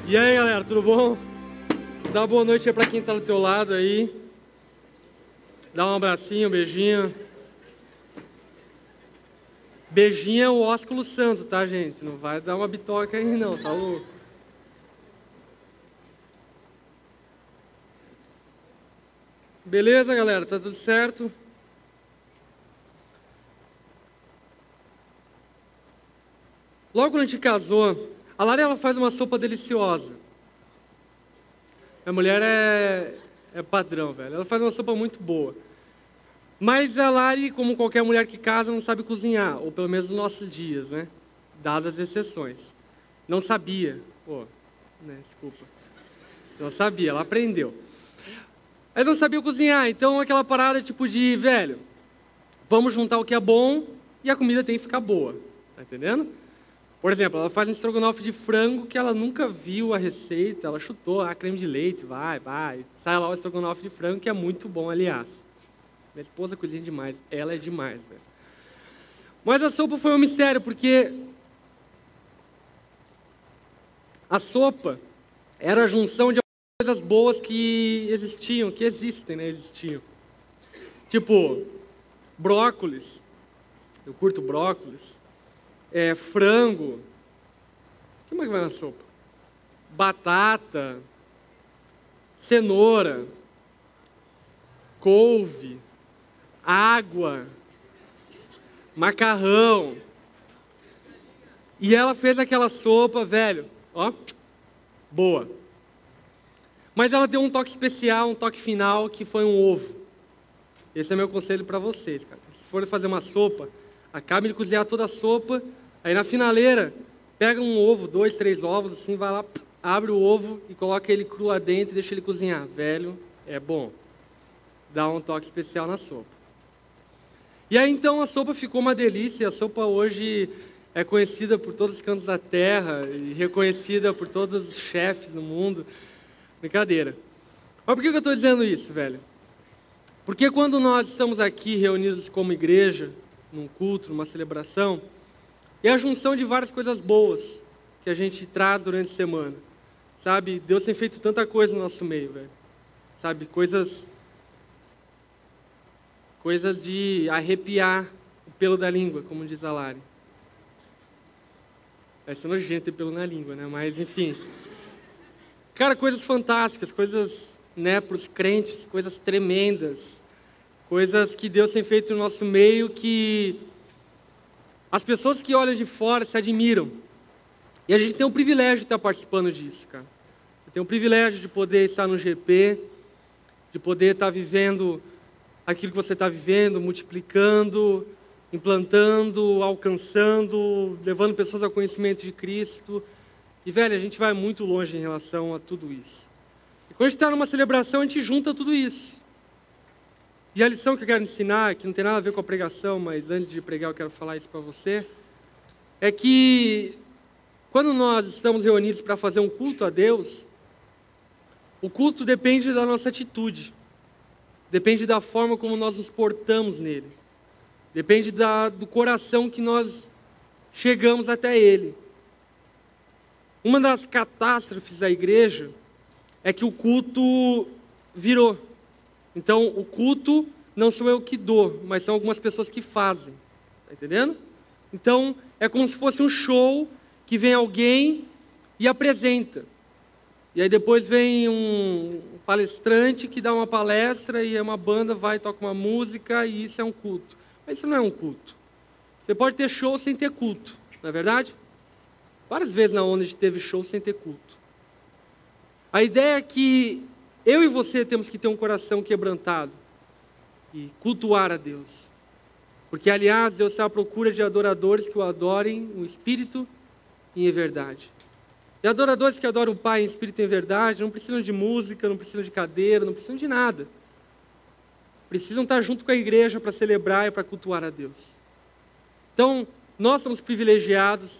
E aí, galera, tudo bom? Dá uma boa noite aí pra quem tá do teu lado aí. Dá um abracinho, um beijinho. Beijinho é o ósculo santo, tá, gente? Não vai dar uma bitoca aí não, tá louco? Beleza, galera? Tá tudo certo? Logo quando a gente casou, a Lara ela faz uma sopa deliciosa. A mulher é padrão, velho. Ela faz uma sopa muito boa. Mas a Lari, como qualquer mulher que casa, não sabe cozinhar. Ou pelo menos nos nossos dias, né? Dadas as exceções. Não sabia. Pô, né? Desculpa. Não sabia, ela aprendeu. Aí não sabia cozinhar. Então aquela parada tipo de, velho, vamos juntar o que é bom e a comida tem que ficar boa. Tá entendendo? Por exemplo, ela faz um estrogonofe de frango que ela nunca viu a receita, ela chutou, creme de leite, vai. Sai lá o estrogonofe de frango, que é muito bom, aliás. Minha esposa cozinha demais, ela é demais, velho. Mas a sopa foi um mistério, porque a sopa era a junção de coisas boas que existiam, que existem, né? Existiam. Tipo, brócolis, eu curto brócolis. Frango, o que mais vai na sopa? Batata, cenoura, couve, água, macarrão. E ela fez aquela sopa, velho, ó, boa. Mas ela deu um toque especial, um toque final, que foi um ovo. Esse é meu conselho para vocês, cara. Se forem fazer uma sopa, acabe de cozinhar toda a sopa, aí na finaleira, pega um ovo, 2, 3 ovos, assim, vai lá, abre o ovo e coloca ele cru lá dentro e deixa ele cozinhar. Velho, é bom. Dá um toque especial na sopa. E aí então a sopa ficou uma delícia, a sopa hoje é conhecida por todos os cantos da terra e reconhecida por todos os chefes do mundo. Brincadeira. Mas por que eu estou dizendo isso, velho? Porque quando nós estamos aqui reunidos como igreja, num culto, numa celebração, é a junção de várias coisas boas que a gente traz durante a semana, sabe? Deus tem feito tanta coisa no nosso meio, velho, sabe? Coisas de arrepiar o pelo da língua, como diz a Lari. Vai ser nojento ter pelo na língua, né? Mas, enfim. Cara, coisas fantásticas, coisas, né, para os crentes, coisas tremendas, coisas que Deus tem feito no nosso meio que as pessoas que olham de fora se admiram. E a gente tem o privilégio de estar participando disso, cara. Eu tenho o privilégio de poder estar no GP, de poder estar vivendo aquilo que você está vivendo, multiplicando, implantando, alcançando, levando pessoas ao conhecimento de Cristo. E, velho, a gente vai muito longe em relação a tudo isso. E quando a gente está numa celebração, a gente junta tudo isso. E a lição que eu quero ensinar, que não tem nada a ver com a pregação, mas antes de pregar eu quero falar isso para você, é que quando nós estamos reunidos para fazer um culto a Deus, o culto depende da nossa atitude, depende da forma como nós nos portamos nele, depende do coração que nós chegamos até Ele. Uma das catástrofes da igreja é que o culto virou. Então, o culto não sou eu que dou, mas são algumas pessoas que fazem. Está entendendo? Então, é como se fosse um show que vem alguém e apresenta. E aí depois vem um palestrante que dá uma palestra e uma banda vai e toca uma música e isso é um culto. Mas isso não é um culto. Você pode ter show sem ter culto, não é verdade? Várias vezes na onda a gente teve show sem ter culto. A ideia é que eu e você temos que ter um coração quebrantado e cultuar a Deus. Porque, aliás, Deus está à procura de adoradores que o adorem no Espírito e em verdade. E adoradores que adoram o Pai em Espírito e em verdade não precisam de música, não precisam de cadeira, não precisam de nada. Precisam estar junto com a igreja para celebrar e para cultuar a Deus. Então, nós somos privilegiados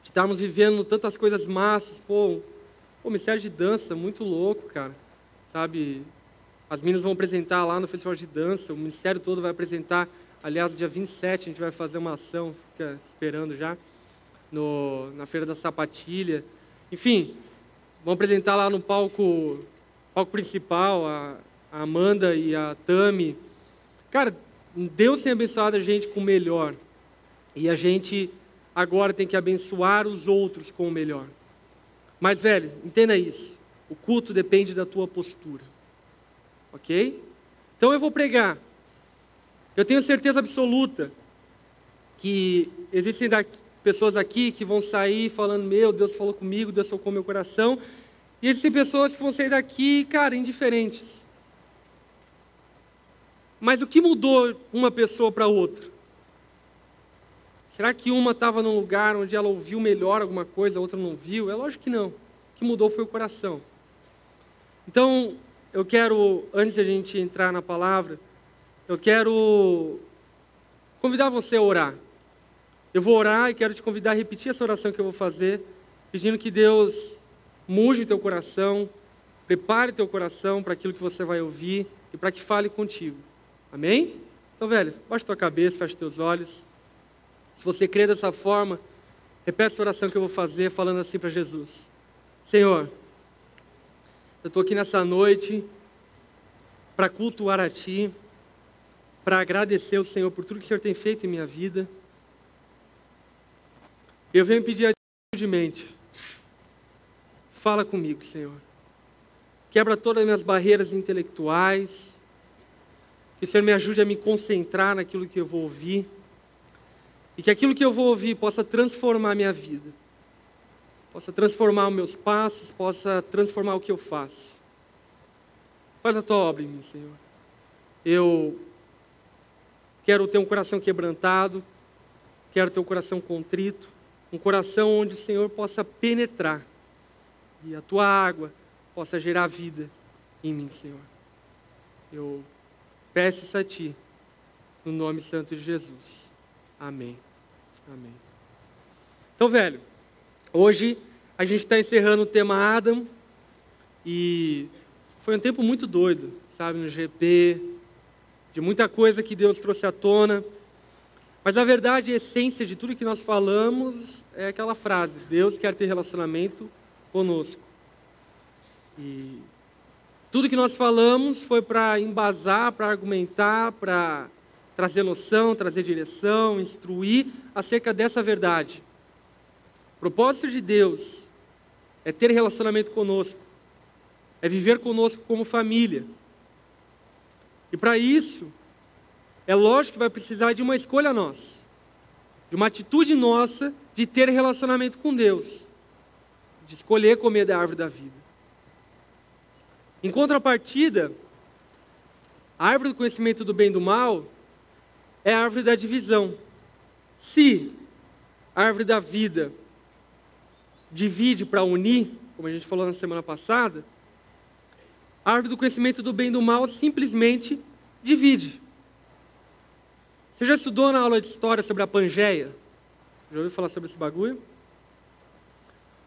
de estarmos vivendo tantas coisas massas. Ministério de dança, muito louco, cara. Sabe, as meninas vão apresentar lá no Festival de Dança, o ministério todo vai apresentar, aliás, dia 27 a gente vai fazer uma ação, fica esperando já, na Feira da Sapatilha. Enfim, vão apresentar lá no palco principal, a Amanda e a Tami. Cara, Deus tem abençoado a gente com o melhor. E a gente agora tem que abençoar os outros com o melhor. Mas, velho, entenda isso. O culto depende da tua postura. Ok? Então eu vou pregar. Eu tenho certeza absoluta que existem pessoas aqui que vão sair falando, meu, Deus falou comigo, Deus tocou meu coração. E existem pessoas que vão sair daqui, cara, indiferentes. Mas o que mudou uma pessoa para outra? Será que uma estava num lugar onde ela ouviu melhor alguma coisa, a outra não viu? É lógico que não. O que mudou foi o coração. Então, eu quero, antes de a gente entrar na palavra, eu quero convidar você a orar. Eu vou orar e quero te convidar a repetir essa oração que eu vou fazer, pedindo que Deus mude teu coração, prepare teu coração para aquilo que você vai ouvir e para que fale contigo. Amém? Então, velho, baixa tua cabeça, fecha teus olhos. Se você crê dessa forma, repete essa oração que eu vou fazer, falando assim para Jesus. Senhor, eu estou aqui nessa noite para cultuar a Ti, para agradecer ao Senhor por tudo que o Senhor tem feito em minha vida. Eu venho pedir a Ti humildemente, fala comigo, Senhor. Quebra todas as minhas barreiras intelectuais, que o Senhor me ajude a me concentrar naquilo que eu vou ouvir, e que aquilo que eu vou ouvir possa transformar a minha vida, possa transformar os meus passos, possa transformar o que eu faço. Faz a Tua obra em mim, Senhor. Eu quero ter um coração quebrantado, quero ter um coração contrito, um coração onde o Senhor possa penetrar e a Tua água possa gerar vida em mim, Senhor. Eu peço isso a Ti, no nome santo de Jesus. Amém. Amém. Então, velho, hoje a gente está encerrando o tema Adam e foi um tempo muito doido, sabe, no GP, de muita coisa que Deus trouxe à tona. Mas a verdade, a essência de tudo que nós falamos é aquela frase: Deus quer ter relacionamento conosco. E tudo que nós falamos foi para embasar, para argumentar, para trazer noção, trazer direção, instruir acerca dessa verdade. O propósito de Deus é ter relacionamento conosco, é viver conosco como família. E para isso, é lógico que vai precisar de uma escolha nossa, de uma atitude nossa de ter relacionamento com Deus, de escolher comer da árvore da vida. Em contrapartida, a árvore do conhecimento do bem e do mal é a árvore da divisão. Se a árvore da vida divide para unir, como a gente falou na semana passada, a árvore do conhecimento do bem e do mal simplesmente divide. Você já estudou na aula de história sobre a Pangeia? Já ouviu falar sobre esse bagulho?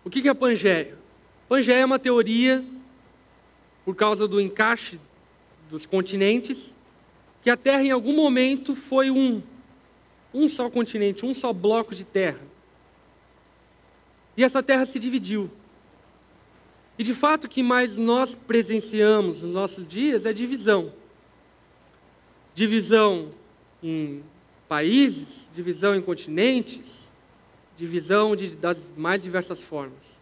O que é a Pangeia? Pangeia é uma teoria, por causa do encaixe dos continentes, que a Terra em algum momento foi um só continente, um só bloco de terra. E essa terra se dividiu. E de fato o que mais nós presenciamos nos nossos dias é divisão. Divisão em países, divisão em continentes, divisão das mais diversas formas.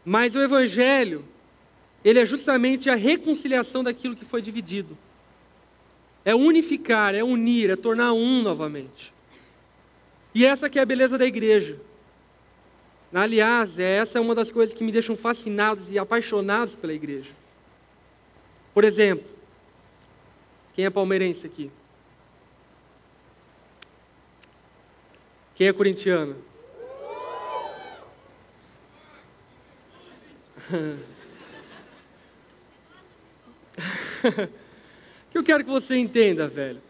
Mas o Evangelho, ele é justamente a reconciliação daquilo que foi dividido. É unificar, é unir, é tornar um novamente. E essa que é a beleza da igreja. Aliás, essa é uma das coisas que me deixam fascinados e apaixonados pela igreja. Por exemplo, quem é palmeirense aqui? Quem é corintiano? O que eu quero que você entenda, velho?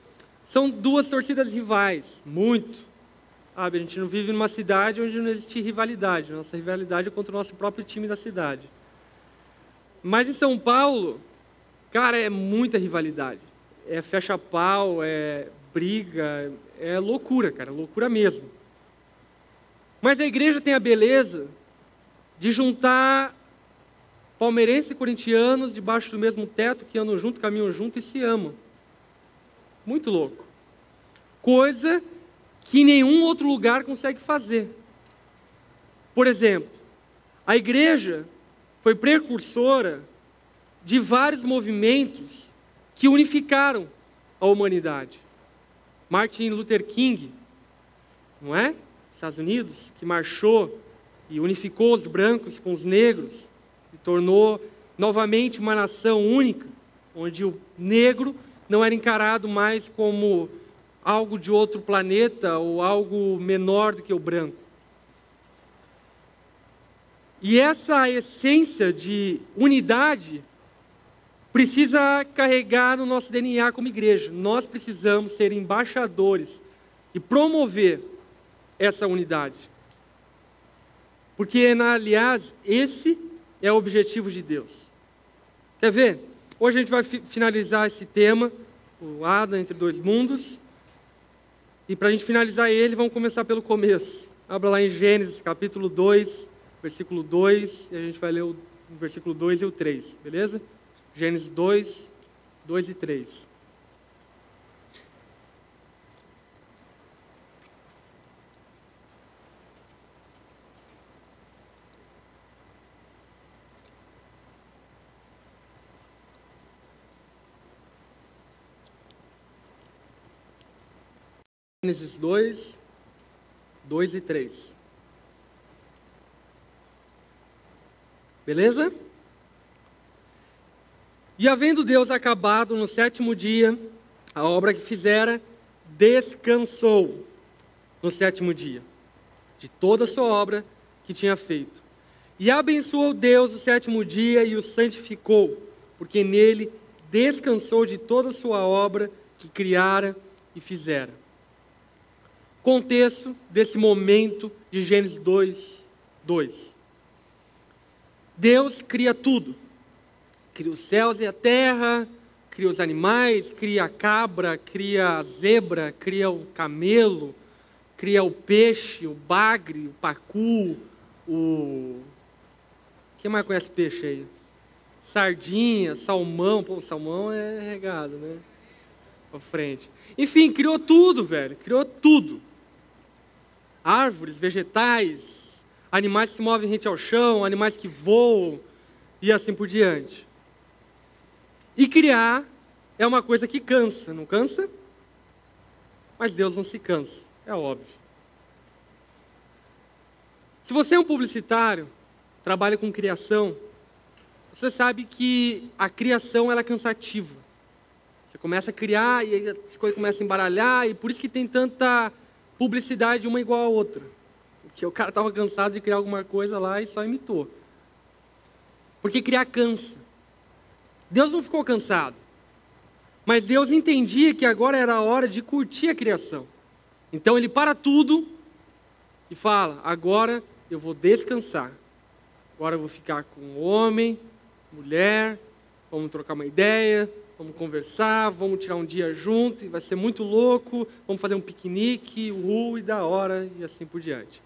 São duas torcidas rivais, muito. Sabe, a gente não vive numa cidade onde não existe rivalidade. Nossa rivalidade é contra o nosso próprio time da cidade. Mas em São Paulo, cara, é muita rivalidade. É fecha-pau, é briga, é loucura, cara, loucura mesmo. Mas a igreja tem a beleza de juntar palmeirenses e corintianos debaixo do mesmo teto, que andam junto, caminham junto e se amam. Muito louco. Coisa que nenhum outro lugar consegue fazer. Por exemplo, a igreja foi precursora de vários movimentos que unificaram a humanidade. Martin Luther King, não é? Estados Unidos, que marchou e unificou os brancos com os negros e tornou novamente uma nação única, onde o negro não era encarado mais como algo de outro planeta ou algo menor do que o branco. E essa essência de unidade precisa carregar no nosso DNA como igreja. Nós precisamos ser embaixadores e promover essa unidade. Porque, aliás, esse é o objetivo de Deus. Quer ver? Hoje a gente vai finalizar esse tema, o Adam entre dois mundos. E para a gente finalizar ele, vamos começar pelo começo. Abra lá em Gênesis, capítulo 2, versículo 2, e a gente vai ler o versículo 2 e o 3, beleza? Gênesis 2, 2 e 3. Gênesis 2, 2 e 3. Beleza? E havendo Deus acabado no sétimo dia a obra que fizera, descansou no sétimo dia de toda a sua obra que tinha feito. E abençoou Deus o sétimo dia e o santificou, porque nele descansou de toda a sua obra que criara e fizera. Contexto desse momento de Gênesis 2, 2. Deus cria tudo. Cria os céus e a terra, cria os animais, cria a cabra, cria a zebra, cria o camelo, cria o peixe, o bagre, o pacu, Quem mais conhece peixe aí? Sardinha, salmão. Pô, salmão é regado, né? Pra frente. Enfim, criou tudo, velho. Criou tudo. Árvores, vegetais, animais que se movem rente ao chão, animais que voam e assim por diante. E criar é uma coisa que cansa, não cansa? Mas Deus não se cansa, é óbvio. Se você é um publicitário, trabalha com criação, você sabe que a criação ela é cansativa. Você começa a criar e as coisas começam a embaralhar, e por isso que tem tanta publicidade uma igual a outra. Porque o cara estava cansado de criar alguma coisa lá e só imitou. Porque criar cansa. Deus não ficou cansado. Mas Deus entendia que agora era a hora de curtir a criação. Então ele para tudo e fala, agora eu vou descansar. Agora eu vou ficar com o homem, mulher, vamos trocar uma ideia, vamos conversar, vamos tirar um dia junto, e vai ser muito louco, vamos fazer um piquenique, e da hora, e assim por diante.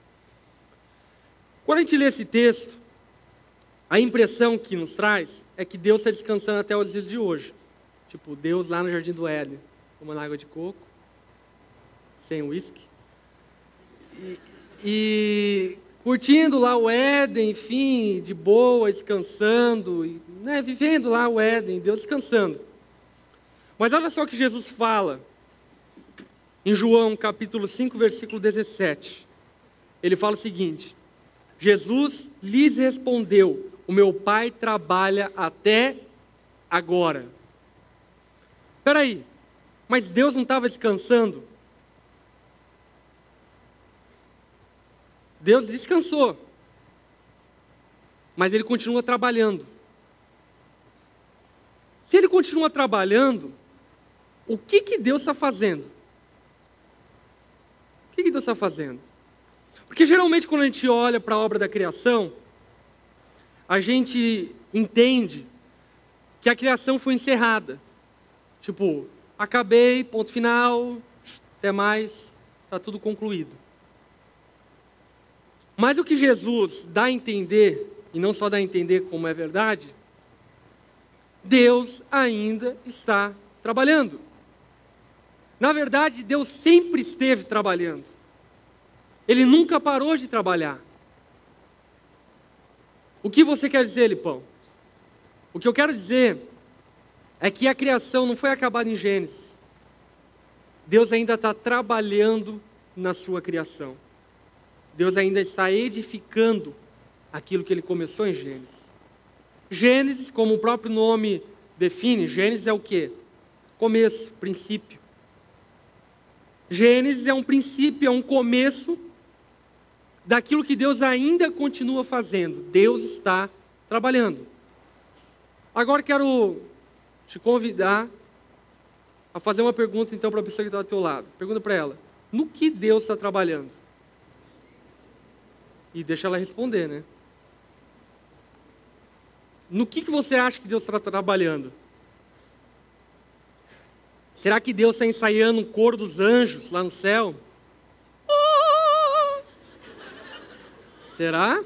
Quando a gente lê esse texto, a impressão que nos traz é que Deus está descansando até os dias de hoje. Tipo, Deus lá no Jardim do Éden, tomando água de coco, sem uísque, e curtindo lá o Éden, enfim, de boa, descansando, né, vivendo lá o Éden, Deus descansando. Mas olha só o que Jesus fala em João capítulo 5, versículo 17. Ele fala o seguinte: Jesus lhes respondeu, o meu Pai trabalha até agora. Espera aí, mas Deus não estava descansando? Deus descansou, mas Ele continua trabalhando. Se Ele continua trabalhando, o que Deus está fazendo? O que Deus está fazendo? Porque geralmente quando a gente olha para a obra da criação, a gente entende que a criação foi encerrada. Tipo, acabei, ponto final, até mais, está tudo concluído. Mas o que Jesus dá a entender, e não só dá a entender como é verdade, Deus ainda está trabalhando. Na verdade, Deus sempre esteve trabalhando. Ele nunca parou de trabalhar. O que você quer dizer, Lipão? O que eu quero dizer é que a criação não foi acabada em Gênesis. Deus ainda está trabalhando na sua criação. Deus ainda está edificando aquilo que Ele começou em Gênesis. Gênesis, como o próprio nome define, Gênesis é o quê? Começo, princípio. Gênesis é um princípio, é um começo daquilo que Deus ainda continua fazendo. Deus está trabalhando. Agora quero te convidar a fazer uma pergunta então para a pessoa que está ao teu lado. Pergunta para ela, no que Deus está trabalhando? E deixa ela responder, né? No que você acha que Deus está trabalhando? Será que Deus está ensaiando um coro dos anjos lá no céu? Será?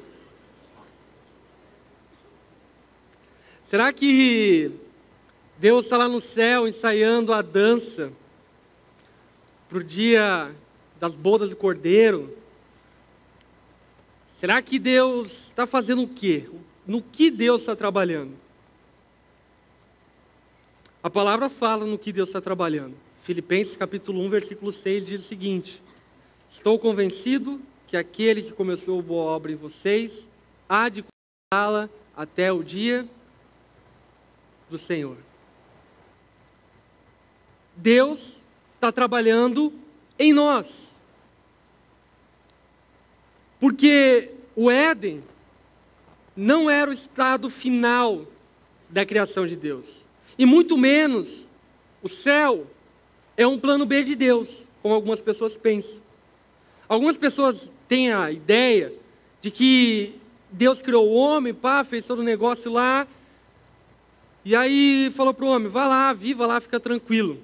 Será que Deus está lá no céu ensaiando a dança para o dia das bodas do Cordeiro? Será que Deus está fazendo o quê? No que Deus está trabalhando? A palavra fala no que Deus está trabalhando. Filipenses capítulo 1, versículo 6 diz o seguinte: estou convencido que aquele que começou a boa obra em vocês há de completá-la até o dia do Senhor. Deus está trabalhando em nós. Porque o Éden não era o estado final da criação de Deus. E muito menos o céu é um plano B de Deus, como algumas pessoas pensam. Algumas pessoas têm a ideia de que Deus criou o homem, fez todo o negócio lá, e aí falou para o homem, vai lá, viva lá, fica tranquilo.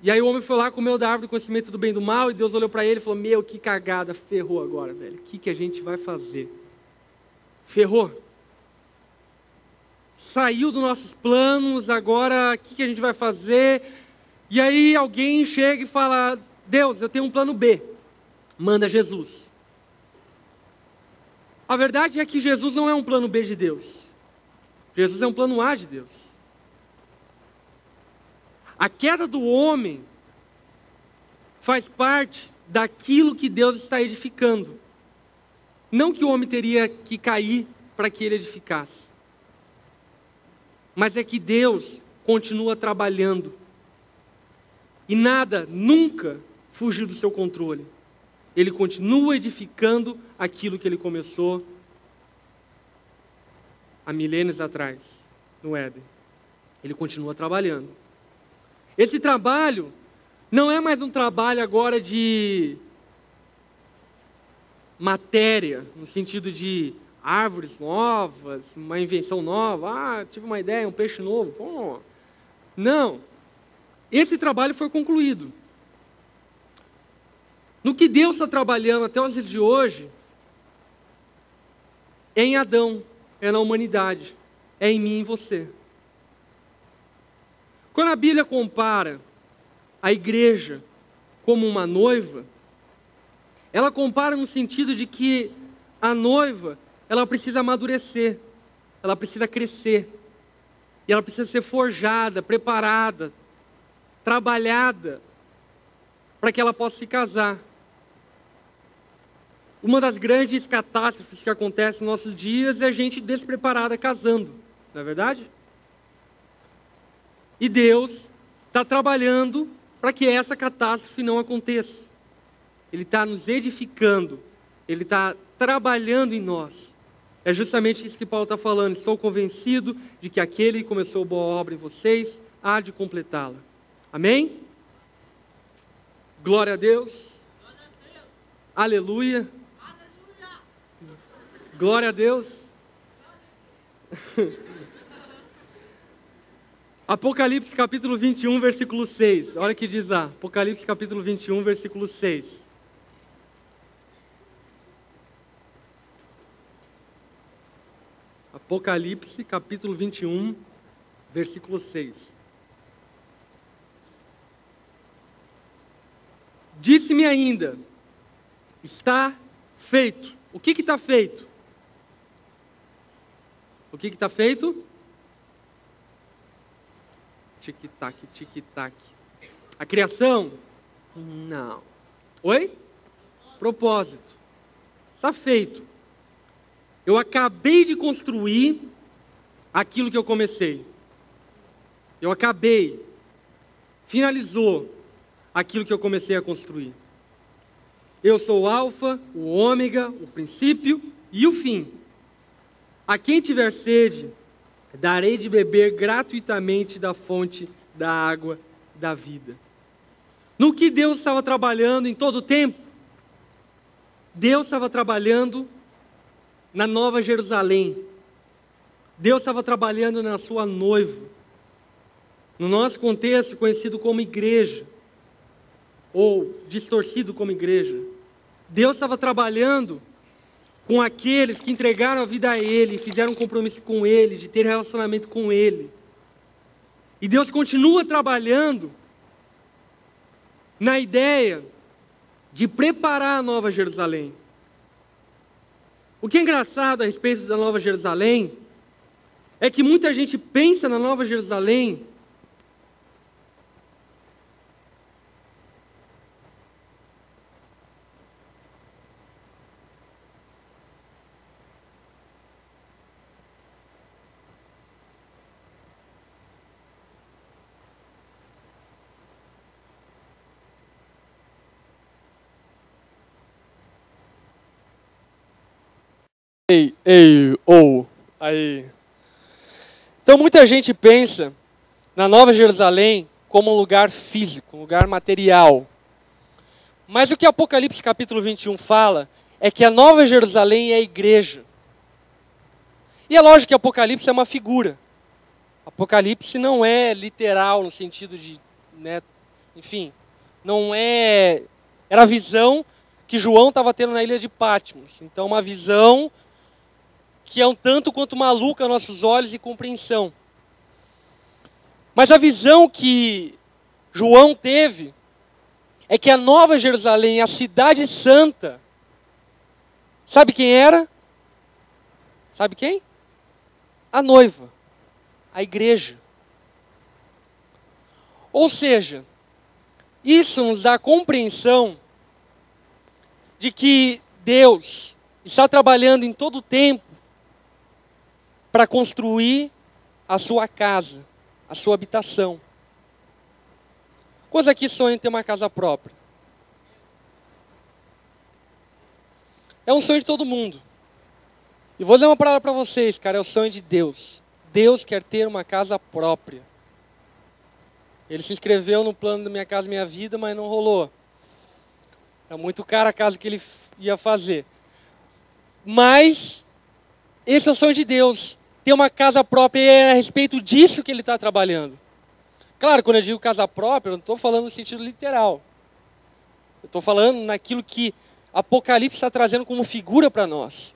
E aí o homem foi lá, comeu da árvore do conhecimento do bem e do mal, e Deus olhou para ele e falou, meu, que cagada, ferrou agora, velho. O que a gente vai fazer? Ferrou. Saiu dos nossos planos, agora o que a gente vai fazer? E aí alguém chega e fala, Deus, eu tenho um plano B. Manda Jesus. A verdade é que Jesus não é um plano B de Deus. Jesus é um plano A de Deus. A queda do homem faz parte daquilo que Deus está edificando. Não que o homem teria que cair para que ele edificasse. Mas é que Deus continua trabalhando. E nada, nunca fugiu do seu controle. Ele continua edificando aquilo que ele começou há milênios atrás, no Éden. Ele continua trabalhando. Esse trabalho não é mais um trabalho agora de matéria, no sentido de árvores novas, uma invenção nova, tive uma ideia, um peixe novo. Não. Esse trabalho foi concluído. No que Deus está trabalhando até os dias de hoje, é em Adão, é na humanidade, é em mim e em você. Quando a Bíblia compara a igreja como uma noiva, ela compara no sentido de que a noiva, ela precisa amadurecer, ela precisa crescer, e ela precisa ser forjada, preparada, trabalhada, para que ela possa se casar. Uma das grandes catástrofes que acontece nos nossos dias é a gente despreparada casando, não é verdade? E Deus está trabalhando para que essa catástrofe não aconteça. Ele está nos edificando, Ele está trabalhando em nós. É justamente isso que Paulo está falando. Estou convencido de que aquele que começou boa obra em vocês há de completá-la. Amém? Glória a Deus. Aleluia. Glória a Deus. Apocalipse capítulo 21, versículo 6. Olha o que diz lá. Apocalipse capítulo 21, versículo 6. Apocalipse, capítulo 21, versículo 6. Disse-me ainda, está feito. O que está feito? O que está feito? Tic-tac, tic-tac. A criação? Não. Oi? Propósito. Está feito. Eu acabei de construir aquilo que eu comecei. Eu acabei. Finalizou aquilo que eu comecei a construir. Eu sou o alfa, o ômega, o princípio e o fim. A quem tiver sede, darei de beber gratuitamente da fonte da água da vida. No que Deus estava trabalhando em todo o tempo? Deus estava trabalhando na Nova Jerusalém. Deus estava trabalhando na sua noiva. No nosso contexto, conhecido como igreja, ou distorcido como igreja. Deus estava trabalhando com aqueles que entregaram a vida a Ele, fizeram um compromisso com Ele, de ter relacionamento com Ele. E Deus continua trabalhando na ideia de preparar a Nova Jerusalém. O que é engraçado a respeito da Nova Jerusalém é que muita gente pensa na Nova Jerusalém aí. Então muita gente pensa na Nova Jerusalém como um lugar físico, um lugar material. Mas o que Apocalipse capítulo 21 fala é que a Nova Jerusalém é a igreja. E é lógico que Apocalipse é uma figura. Apocalipse não é literal no sentido de, enfim, não é... Era a visão que João estava tendo na ilha de Patmos. Então uma visão que é um tanto quanto maluca aos nossos olhos e compreensão. Mas a visão que João teve é que a Nova Jerusalém, a cidade santa, sabe quem era? Sabe quem? A noiva, a igreja. Ou seja, isso nos dá a compreensão de que Deus está trabalhando em todo o tempo para construir a sua casa, a sua habitação. Quantos aqui sonham em ter uma casa própria? É um sonho de todo mundo. E vou dizer uma palavra para vocês, cara, é o sonho de Deus. Deus quer ter uma casa própria. Ele se inscreveu no plano da Minha Casa Minha Vida, mas não rolou. É muito cara a casa que ele ia fazer. Mas esse é o sonho de Deus. Ter uma casa própria, e é a respeito disso que ele está trabalhando. Claro, quando eu digo casa própria, eu não estou falando no sentido literal. Eu estou falando naquilo que Apocalipse está trazendo como figura para nós.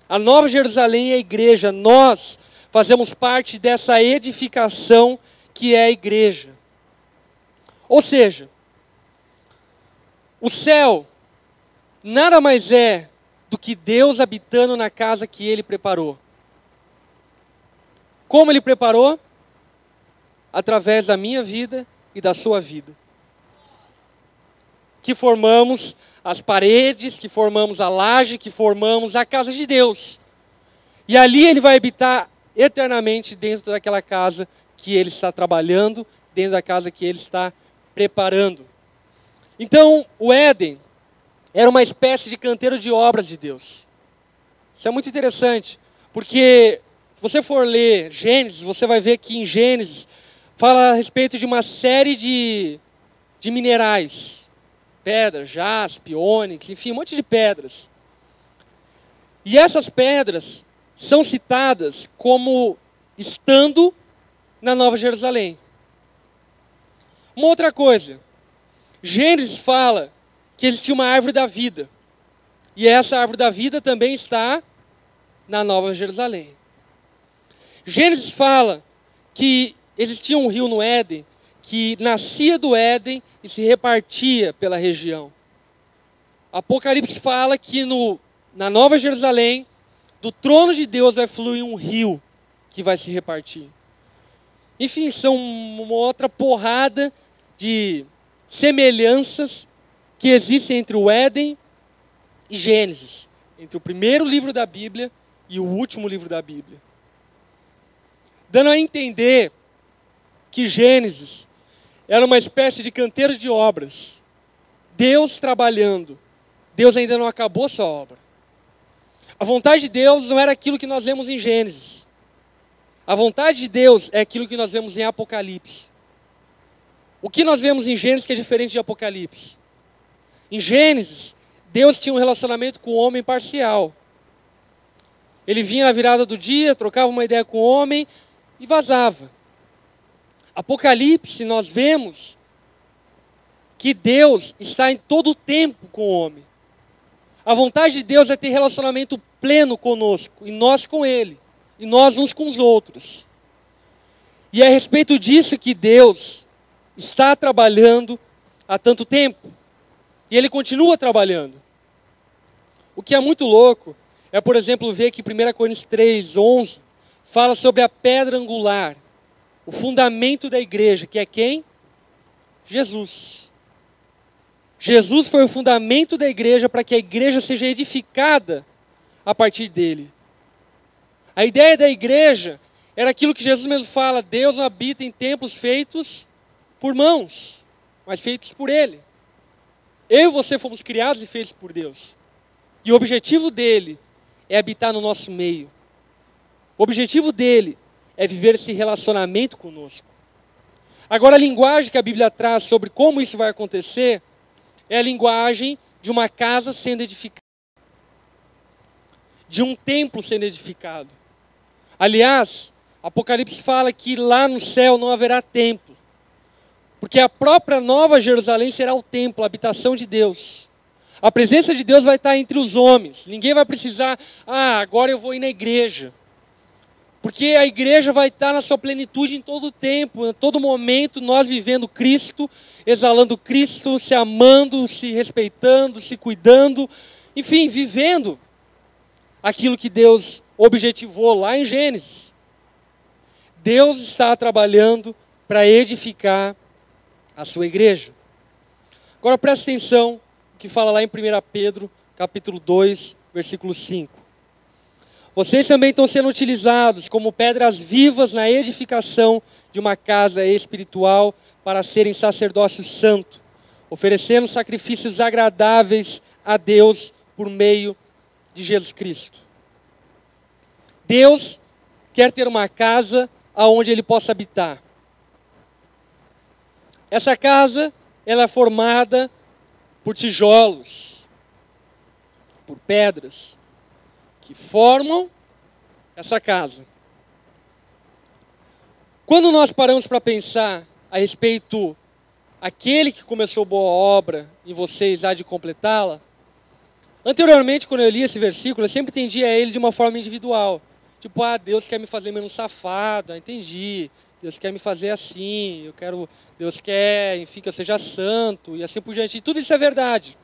A Nova Jerusalém é a igreja. Nós fazemos parte dessa edificação que é a igreja. Ou seja, o céu nada mais é do que Deus habitando na casa que Ele preparou. Como Ele preparou? Através da minha vida e da sua vida. Que formamos as paredes, que formamos a laje, que formamos a casa de Deus. E ali Ele vai habitar eternamente dentro daquela casa que Ele está trabalhando, dentro da casa que Ele está preparando. Então, o Éden era uma espécie de canteiro de obras de Deus. Isso é muito interessante, porque se você for ler Gênesis, você vai ver que em Gênesis fala a respeito de uma série de minerais. Pedras, jaspe, ônix, enfim, um monte de pedras. E essas pedras são citadas como estando na Nova Jerusalém. Uma outra coisa, Gênesis fala que existia uma árvore da vida. E essa árvore da vida também está na Nova Jerusalém. Gênesis fala que existia um rio no Éden, que nascia do Éden e se repartia pela região. Apocalipse fala que na Nova Jerusalém, do trono de Deus vai fluir um rio que vai se repartir. Enfim, são uma outra porrada de semelhanças que existem entre o Éden e Gênesis, entre o primeiro livro da Bíblia e o último livro da Bíblia. Dando a entender que Gênesis era uma espécie de canteiro de obras. Deus trabalhando. Deus ainda não acabou sua obra. A vontade de Deus não era aquilo que nós vemos em Gênesis. A vontade de Deus é aquilo que nós vemos em Apocalipse. O que nós vemos em Gênesis que é diferente de Apocalipse? Em Gênesis, Deus tinha um relacionamento com o homem parcial. Ele vinha na virada do dia, trocava uma ideia com o homem e vazava. Apocalipse, nós vemos que Deus está em todo o tempo com o homem. A vontade de Deus é ter relacionamento pleno conosco, e nós com Ele, e nós uns com os outros. E é a respeito disso que Deus está trabalhando há tanto tempo. E Ele continua trabalhando. O que é muito louco é, por exemplo, ver que 1 Coríntios 3:11 fala sobre a pedra angular, o fundamento da igreja, que é quem? Jesus. Jesus foi o fundamento da igreja para que a igreja seja edificada a partir dele. A ideia da igreja era aquilo que Jesus mesmo fala: Deus não habita em templos feitos por mãos, mas feitos por Ele. Eu e você fomos criados e feitos por Deus. E o objetivo dele é habitar no nosso meio. O objetivo dele é viver esse relacionamento conosco. Agora, a linguagem que a Bíblia traz sobre como isso vai acontecer é a linguagem de uma casa sendo edificada, de um templo sendo edificado. Aliás, Apocalipse fala que lá no céu não haverá templo, porque a própria Nova Jerusalém será o templo, a habitação de Deus. A presença de Deus vai estar entre os homens. Ninguém vai precisar, agora eu vou ir na igreja. Porque a igreja vai estar na sua plenitude em todo o tempo, em todo momento, nós vivendo Cristo, exalando Cristo, se amando, se respeitando, se cuidando, enfim, vivendo aquilo que Deus objetivou lá em Gênesis. Deus está trabalhando para edificar a sua igreja. Agora presta atenção no que fala lá em 1 Pedro, capítulo 2, versículo 5. Vocês também estão sendo utilizados como pedras vivas na edificação de uma casa espiritual para serem sacerdócio santo, oferecendo sacrifícios agradáveis a Deus por meio de Jesus Cristo. Deus quer ter uma casa aonde Ele possa habitar. Essa casa, ela é formada por tijolos, por pedras, que formam essa casa. Quando nós paramos para pensar a respeito aquele que começou boa obra em vocês há de completá-la, anteriormente, quando eu li esse versículo, eu sempre entendia ele de uma forma individual. Tipo, Deus quer me fazer menos safado, entendi. Deus quer me fazer assim, Deus quer, enfim, que eu seja santo, e assim por diante. E tudo isso é verdade.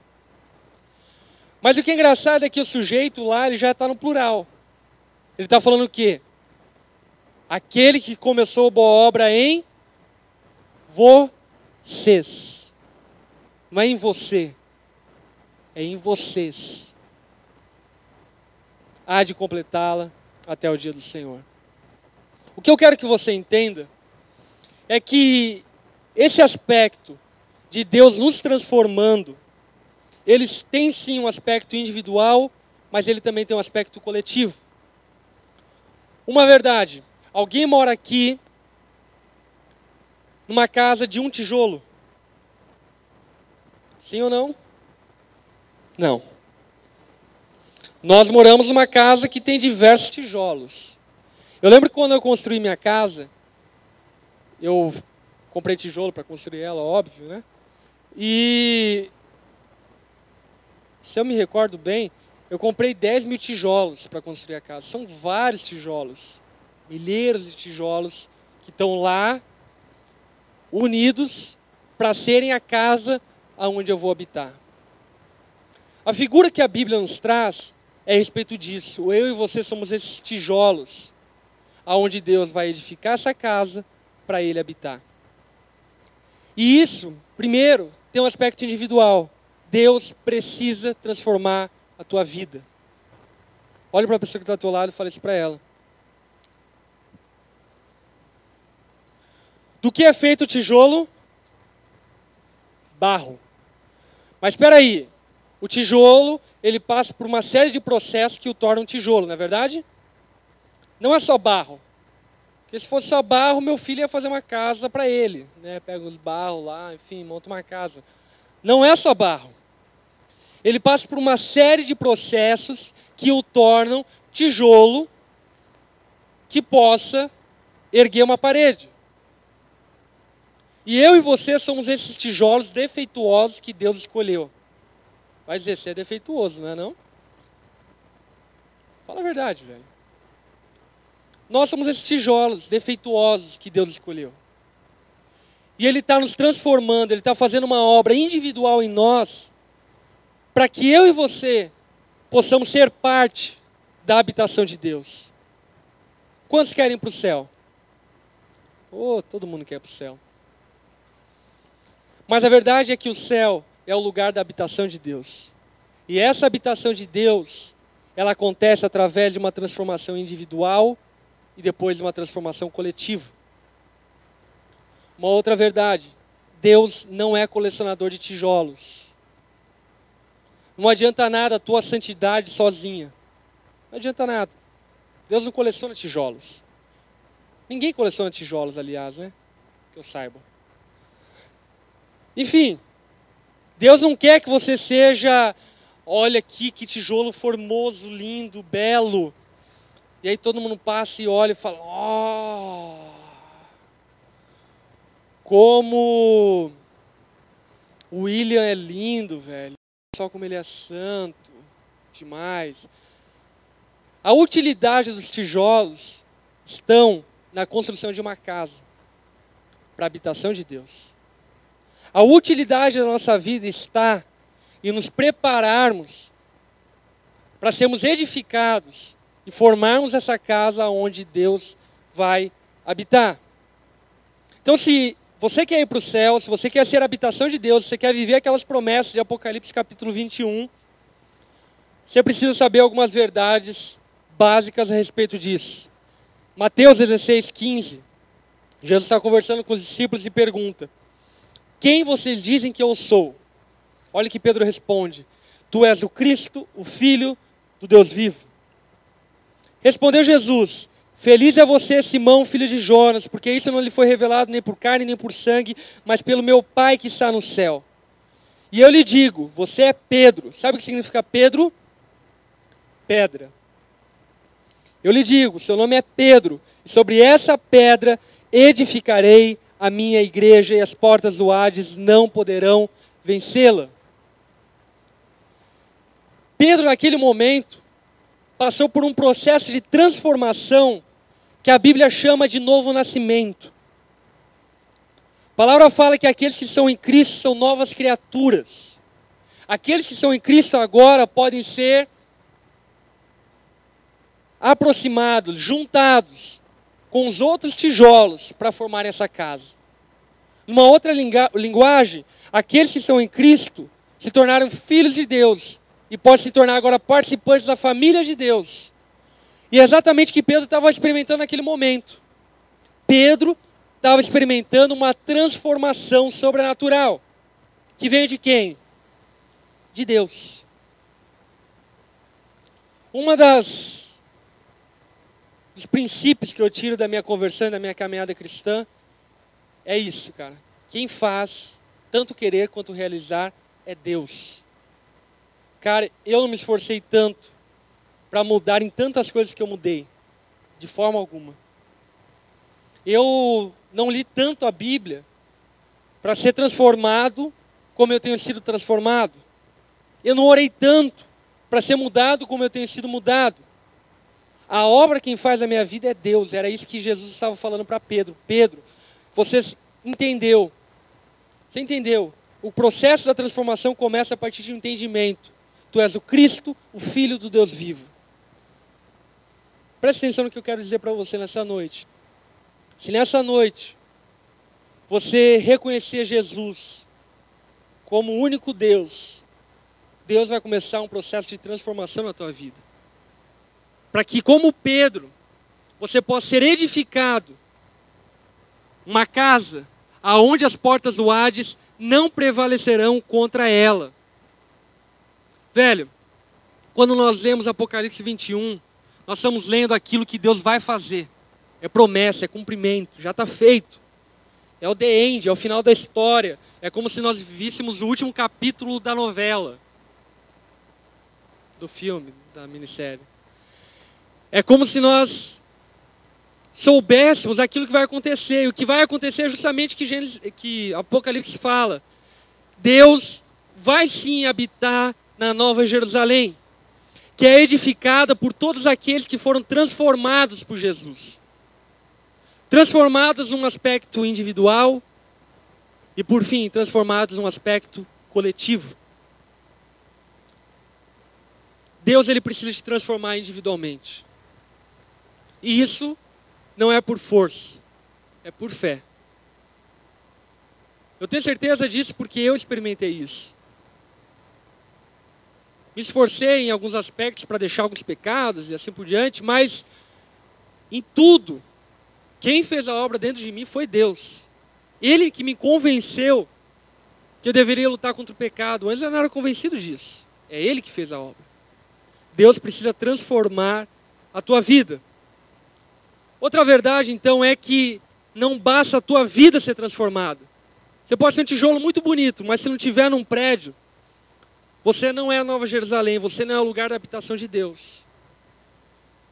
Mas o que é engraçado é que o sujeito lá, ele já está no plural. Ele está falando o quê? Aquele que começou boa obra em vocês. Não é em você. É em vocês. Há de completá-la até o dia do Senhor. O que eu quero que você entenda é que esse aspecto de Deus nos transformando, eles têm sim um aspecto individual, mas ele também tem um aspecto coletivo. Uma verdade, alguém mora aqui numa casa de um tijolo? Sim ou não? Não. Nós moramos numa casa que tem diversos tijolos. Eu lembro que quando eu construí minha casa, eu comprei tijolo para construir ela, óbvio, né? E se eu me recordo bem, eu comprei 10 mil tijolos para construir a casa. São vários tijolos. milheiros de tijolos que estão lá, unidos, para serem a casa aonde eu vou habitar. A figura que a Bíblia nos traz é a respeito disso. Eu e você somos esses tijolos, aonde Deus vai edificar essa casa para Ele habitar. E isso, primeiro, tem um aspecto individual. Deus precisa transformar a tua vida. Olha para a pessoa que está ao teu lado e fala isso para ela. Do que é feito o tijolo? Barro. Mas espera aí, o tijolo, ele passa por uma série de processos que o tornam tijolo, não é verdade? Não é só barro. Porque se fosse só barro, meu filho ia fazer uma casa para ele, né? Pega os barros lá, enfim, monta uma casa. Não é só barro. Ele passa por uma série de processos que o tornam tijolo que possa erguer uma parede. E eu e você somos esses tijolos defeituosos que Deus escolheu. Vai dizer, você é defeituoso, não é não? Fala a verdade, velho. Nós somos esses tijolos defeituosos que Deus escolheu. E Ele está nos transformando, Ele está fazendo uma obra individual em nós, para que eu e você possamos ser parte da habitação de Deus. Quantos querem ir para o céu? Oh, todo mundo quer ir para o céu. Mas a verdade é que o céu é o lugar da habitação de Deus. E essa habitação de Deus, ela acontece através de uma transformação individual e depois de uma transformação coletiva. Uma outra verdade, Deus não é colecionador de tijolos. Não adianta nada a tua santidade sozinha. Não adianta nada. Deus não coleciona tijolos. Ninguém coleciona tijolos, aliás, né? Que eu saiba. Enfim, Deus não quer que você seja, olha aqui que tijolo formoso, lindo, belo. E aí todo mundo passa e olha e fala, oh, como o William é lindo, velho. Só como ele é santo, demais. A utilidade dos tijolos estão na construção de uma casa, para a habitação de Deus. A utilidade da nossa vida está em nos prepararmos para sermos edificados e formarmos essa casa onde Deus vai habitar. Então, se você quer ir para o céu, se você quer ser a habitação de Deus, se você quer viver aquelas promessas de Apocalipse capítulo 21, você precisa saber algumas verdades básicas a respeito disso. Mateus 16:15, Jesus está conversando com os discípulos e pergunta, quem vocês dizem que eu sou? Olha que Pedro responde, tu és o Cristo, o Filho do Deus vivo. Respondeu Jesus, feliz é você, Simão, filho de Jonas, porque isso não lhe foi revelado nem por carne nem por sangue, mas pelo meu Pai que está no céu. E eu lhe digo, você é Pedro. Sabe o que significa Pedro? Pedra. Eu lhe digo, seu nome é Pedro, e sobre essa pedra edificarei a minha igreja, e as portas do Hades não poderão vencê-la. Pedro, naquele momento, passou por um processo de transformação que a Bíblia chama de novo nascimento. A palavra fala que aqueles que são em Cristo são novas criaturas. Aqueles que são em Cristo agora podem ser aproximados, juntados com os outros tijolos para formar essa casa. Numa outra linguagem, aqueles que estão em Cristo se tornaram filhos de Deus e podem se tornar agora participantes da família de Deus. E é exatamente o que Pedro estava experimentando naquele momento. Pedro estava experimentando uma transformação sobrenatural. Que veio de quem? De Deus. Dos princípios que eu tiro da minha conversão e da minha caminhada cristã é isso, cara. Quem faz tanto querer quanto realizar é Deus. Cara, eu não me esforcei tanto para mudar em tantas coisas que eu mudei, de forma alguma. Eu não li tanto a Bíblia para ser transformado como eu tenho sido transformado. Eu não orei tanto para ser mudado como eu tenho sido mudado. A obra quem faz a minha vida é Deus. Era isso que Jesus estava falando para Pedro. Pedro, você entendeu. Você entendeu? O processo da transformação começa a partir de um entendimento. Tu és o Cristo, o Filho do Deus vivo. Preste atenção no que eu quero dizer para você nessa noite. Se nessa noite você reconhecer Jesus como o único Deus, Deus vai começar um processo de transformação na tua vida. Para que, como Pedro, você possa ser edificado uma casa aonde as portas do Hades não prevalecerão contra ela. Velho, quando nós lemos Apocalipse 21, nós estamos lendo aquilo que Deus vai fazer. É promessa, é cumprimento, já está feito. É o the end, é o final da história. É como se nós víssemos o último capítulo da novela, do filme, da minissérie. É como se nós soubéssemos aquilo que vai acontecer. E o que vai acontecer é justamente que Apocalipse fala. Deus vai sim habitar na Nova Jerusalém, que é edificada por todos aqueles que foram transformados por Jesus. Transformados num aspecto individual e, por fim, transformados num aspecto coletivo. Deus, ele precisa te transformar individualmente. E isso não é por força, é por fé. Eu tenho certeza disso porque eu experimentei isso. Me esforcei em alguns aspectos para deixar alguns pecados e assim por diante, mas em tudo, quem fez a obra dentro de mim foi Deus. Ele que me convenceu que eu deveria lutar contra o pecado. Antes eu não era convencido disso. É Ele que fez a obra. Deus precisa transformar a tua vida. Outra verdade, então, é que não basta a tua vida ser transformada. Você pode ser um tijolo muito bonito, mas se não estiver num prédio, você não é a Nova Jerusalém, você não é o lugar da habitação de Deus.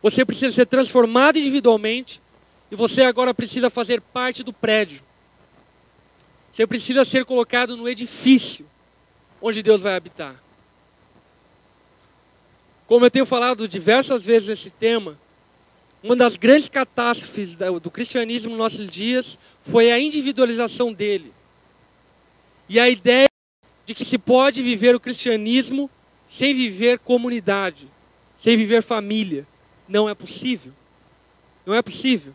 Você precisa ser transformado individualmente e você agora precisa fazer parte do prédio. Você precisa ser colocado no edifício onde Deus vai habitar. Como eu tenho falado diversas vezes nesse tema, uma das grandes catástrofes do cristianismo nos nossos dias foi a individualização dele. E a ideia de que se pode viver o cristianismo sem viver comunidade, sem viver família. Não é possível. Não é possível.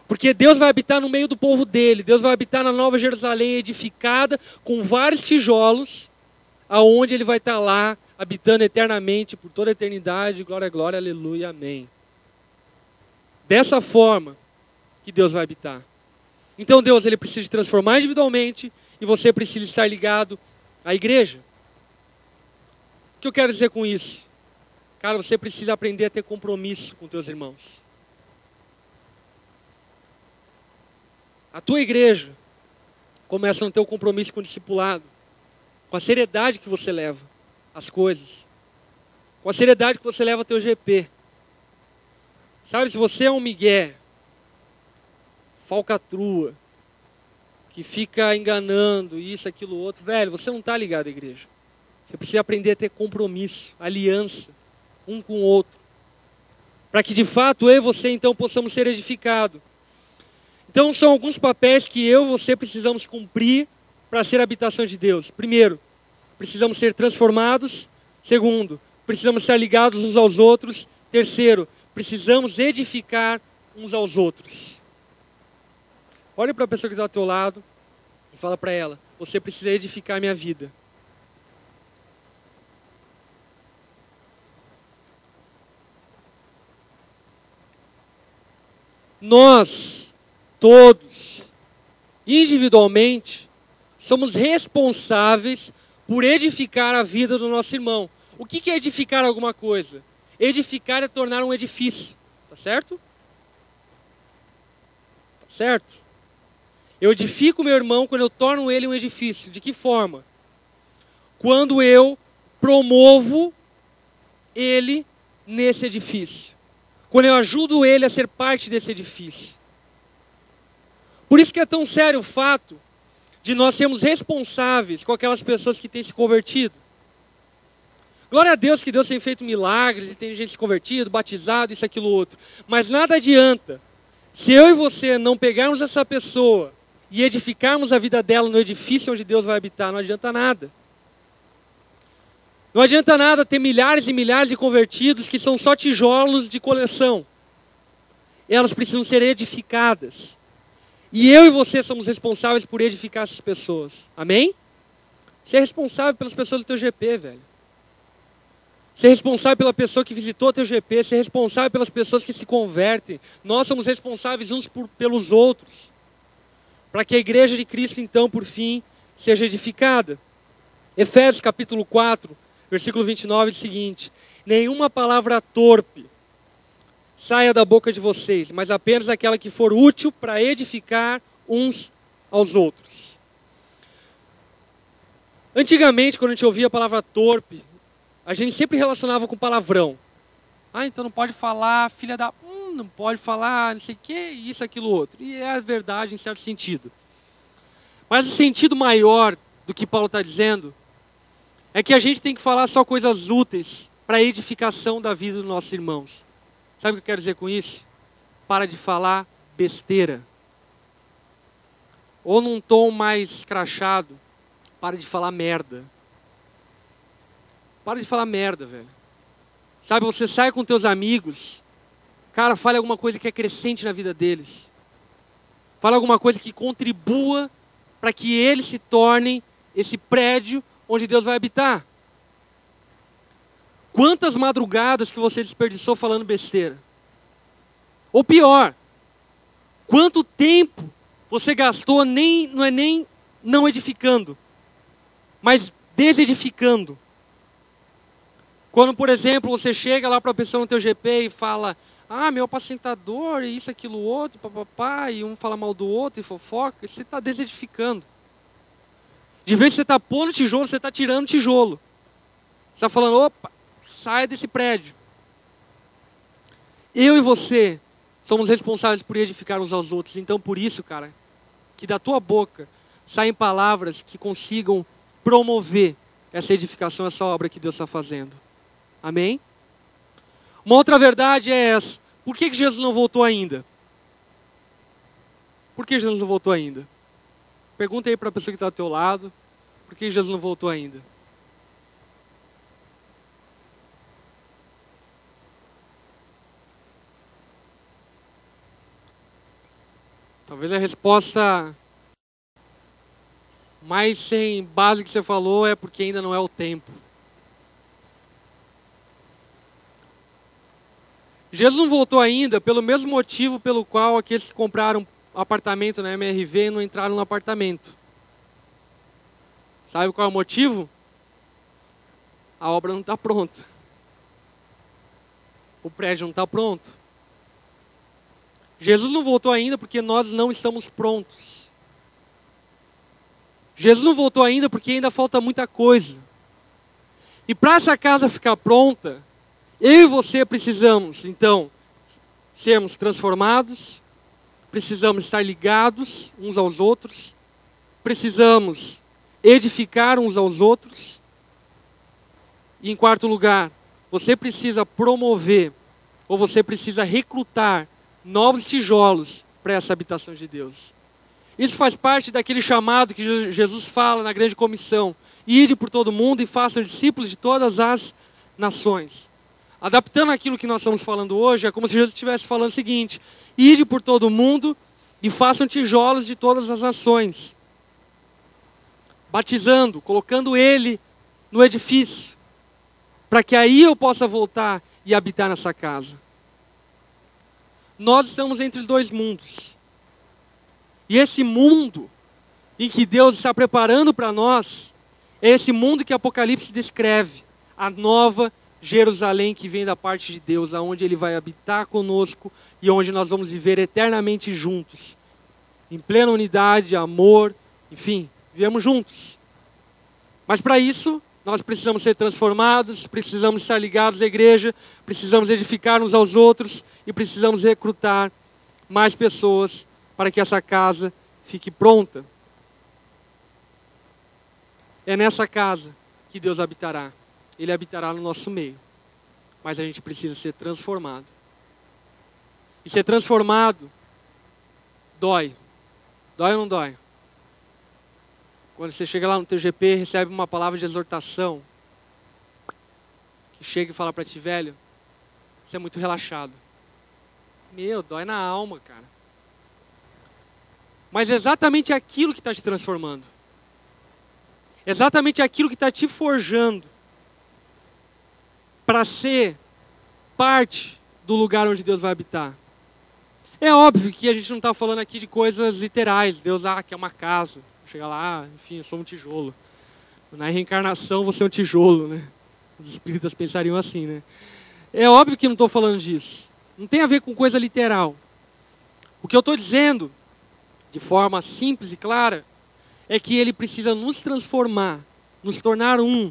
Porque Deus vai habitar no meio do povo dele. Deus vai habitar na Nova Jerusalém edificada com vários tijolos, aonde ele vai estar lá, habitando eternamente por toda a eternidade. Glória, glória, aleluia, amém. Dessa forma que Deus vai habitar. Então Deus, ele precisa te transformar individualmente e você precisa estar ligado à igreja. O que eu quero dizer com isso? Cara, você precisa aprender a ter compromisso com teus irmãos. A tua igreja começa no teu compromisso com o discipulado, com a seriedade que você leva as coisas, com a seriedade que você leva teu GP. Sabe, se você é um migué, falcatrua, que fica enganando isso, aquilo, outro, velho, você não está ligado à igreja. Você precisa aprender a ter compromisso, aliança, um com o outro. Para que de fato eu e você então possamos ser edificados. Então são alguns papéis que eu e você precisamos cumprir para ser a habitação de Deus. Primeiro, precisamos ser transformados. Segundo, precisamos estar ligados uns aos outros. Terceiro, precisamos edificar uns aos outros. Olhe para a pessoa que está ao teu lado e fala para ela: você precisa edificar a minha vida. Nós, todos, individualmente, somos responsáveis por edificar a vida do nosso irmão. O que é edificar alguma coisa? Edificar é tornar um edifício. Tá certo? Tá certo? Eu edifico meu irmão quando eu torno ele um edifício. De que forma? Quando eu promovo ele nesse edifício. Quando eu ajudo ele a ser parte desse edifício. Por isso que é tão sério o fato de nós sermos responsáveis com aquelas pessoas que têm se convertido. Glória a Deus que Deus tem feito milagres, e tem gente se convertido, batizado, isso, aquilo, outro. Mas nada adianta se eu e você não pegarmos essa pessoa e edificarmos a vida dela no edifício onde Deus vai habitar. Não adianta nada. Não adianta nada ter milhares e milhares de convertidos que são só tijolos de coleção. Elas precisam ser edificadas. E eu e você somos responsáveis por edificar essas pessoas. Amém? Você é responsável pelas pessoas do teu GP, velho. Você é responsável pela pessoa que visitou o teu GP. Você é responsável pelas pessoas que se convertem. Nós somos responsáveis uns pelos outros. Para que a igreja de Cristo, então, por fim, seja edificada. Efésios capítulo 4, versículo 29 diz o seguinte: nenhuma palavra torpe saia da boca de vocês, mas apenas aquela que for útil para edificar uns aos outros. Antigamente, quando a gente ouvia a palavra torpe, a gente sempre relacionava com palavrão. Então não pode falar filha da... não pode falar não sei o que, isso, aquilo, outro. E é a verdade em certo sentido. Mas o sentido maior do que Paulo está dizendo é que a gente tem que falar só coisas úteis para a edificação da vida dos nossos irmãos. Sabe o que eu quero dizer com isso? Para de falar besteira. Ou num tom mais crachado, para de falar merda. Para de falar merda, velho. Sabe, você sai com teus amigos, cara, fale alguma coisa que acrescente na vida deles. Fale alguma coisa que contribua para que eles se tornem esse prédio onde Deus vai habitar. Quantas madrugadas que você desperdiçou falando besteira? Ou pior, quanto tempo você gastou não é nem não edificando, mas desedificando. Quando, por exemplo, você chega lá para a pessoa no teu GP e fala: meu apacentador, e isso, aquilo, outro, papapá, e um fala mal do outro e fofoca, você está desedificando. De vez que você está pondo tijolo, você está tirando tijolo. Você está falando: opa, sai desse prédio. Eu e você somos responsáveis por edificar uns aos outros. Então, por isso, cara, que da tua boca saem palavras que consigam promover essa edificação, essa obra que Deus está fazendo. Amém? Uma outra verdade é essa: por que Jesus não voltou ainda? Por que Jesus não voltou ainda? Pergunta aí para a pessoa que está ao teu lado: por que Jesus não voltou ainda? Talvez a resposta mais sem base que você falou é porque ainda não é o tempo. Jesus não voltou ainda pelo mesmo motivo pelo qual aqueles que compraram apartamento na MRV não entraram no apartamento. Sabe qual é o motivo? A obra não está pronta. O prédio não está pronto. Jesus não voltou ainda porque nós não estamos prontos. Jesus não voltou ainda porque ainda falta muita coisa. E para essa casa ficar pronta, eu e você precisamos, então, sermos transformados, precisamos estar ligados uns aos outros, precisamos edificar uns aos outros. E em quarto lugar, você precisa promover, ou você precisa recrutar novos tijolos para essa habitação de Deus. Isso faz parte daquele chamado que Jesus fala na grande comissão: ide por todo mundo e façam discípulos de todas as nações. Adaptando aquilo que nós estamos falando hoje, é como se Jesus estivesse falando o seguinte: ide por todo mundo e façam tijolos de todas as nações. Batizando, colocando ele no edifício, para que aí eu possa voltar e habitar nessa casa. Nós estamos entre os dois mundos. E esse mundo em que Deus está preparando para nós, é esse mundo que Apocalipse descreve, a nova Jerusalém que vem da parte de Deus, aonde Ele vai habitar conosco e onde nós vamos viver eternamente juntos, em plena unidade, amor, enfim, vivemos juntos. Mas para isso, nós precisamos ser transformados, precisamos estar ligados à igreja, precisamos edificar uns aos outros e precisamos recrutar mais pessoas para que essa casa fique pronta. É nessa casa que Deus habitará. Ele habitará no nosso meio. Mas a gente precisa ser transformado. E ser transformado dói. Dói ou não dói? Quando você chega lá no teu GP, recebe uma palavra de exortação, que chega e fala para ti, velho, você é muito relaxado. Meu, dói na alma, cara. Mas é exatamente aquilo que está te transformando. Exatamente aquilo que está te forjando para ser parte do lugar onde Deus vai habitar. É óbvio que a gente não está falando aqui de coisas literais. Deus, quer uma casa. Chega lá, enfim, eu sou um tijolo. Na reencarnação você é um tijolo, né? Os espíritas pensariam assim, né? É óbvio que não estou falando disso. Não tem a ver com coisa literal. O que eu estou dizendo, de forma simples e clara, é que Ele precisa nos transformar, nos tornar um,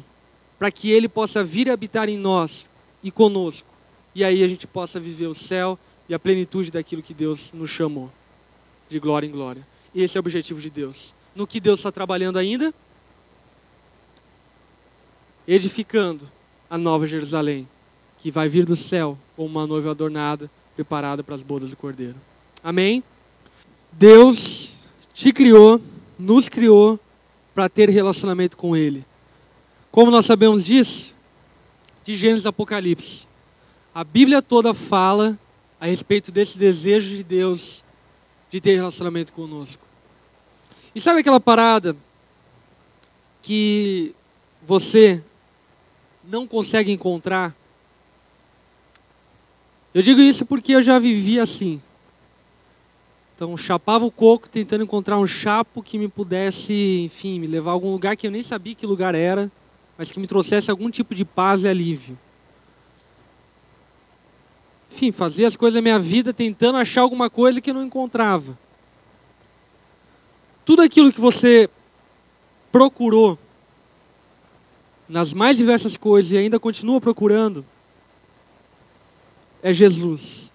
para que Ele possa vir habitar em nós e conosco. E aí a gente possa viver o céu e a plenitude daquilo que Deus nos chamou, de glória em glória. E esse é o objetivo de Deus. No que Deus está trabalhando ainda? Edificando a nova Jerusalém, que vai vir do céu como uma noiva adornada, preparada para as bodas do Cordeiro. Amém? Deus te criou, nos criou para ter relacionamento com Ele. Como nós sabemos disso? De Gênesis e Apocalipse. A Bíblia toda fala a respeito desse desejo de Deus de ter relacionamento conosco. E sabe aquela parada que você não consegue encontrar? Eu digo isso porque eu já vivi assim. Então, chapava o coco tentando encontrar um chapo que me pudesse, enfim, me levar a algum lugar que eu nem sabia que lugar era, mas que me trouxesse algum tipo de paz e alívio. Enfim, fazia as coisas da minha vida tentando achar alguma coisa que eu não encontrava. Tudo aquilo que você procurou nas mais diversas coisas e ainda continua procurando é Jesus.